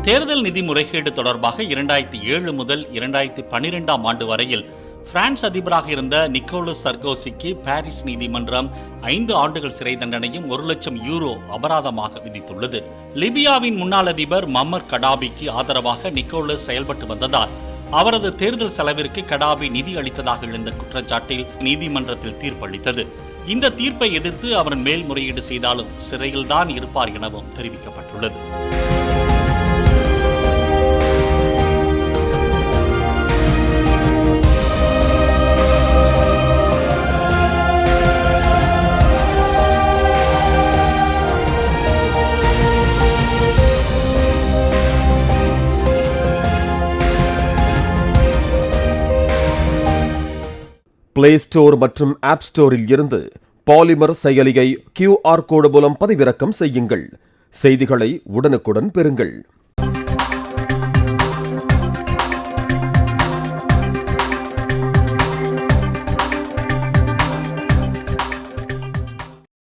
தேர்தல் நிதி முறைகேடு தொடர்பாக 2007 முதல் 2012 ஆண்டு வரையில் பிரான்ஸ் அதிபராக இருந்த நிக்கோலஸ் சர்கோசிக்கு பாரிஸ் நீதிமன்றம் 5 ஆண்டுகள் சிறை தண்டனையும் 1 லட்சம் யூரோ அபராதமாக விதித்துள்ளது. லிபியாவின் முன்னாள் அதிபர் மம்மர் கடாபிக்கு ஆதரவாக நிக்கோலஸ் செயல்பட்டு வந்ததால் அவரது தேர்தல் செலவிற்கு கடாபி நிதி அளித்ததாக எழுந்த குற்றச்சாட்டில் நீதிமன்றத்தில் தீர்ப்பளித்தது. இந்த தீர்ப்பை எதிர்த்து அவர் மேல்முறையீடு செய்தாலும் சிறையில்தான் இருப்பார் எனவும் தெரிவிக்கப்பட்டுள்ளது. பிளே ஸ்டோர் மற்றும் ஆப் ஸ்டோரில் இருந்து பாலிமர் செயலியை QR கோடு மூலம் பதிவிறக்கம் செய்யுங்கள். செய்திகளை உடனுக்குடன் பெறுங்கள்.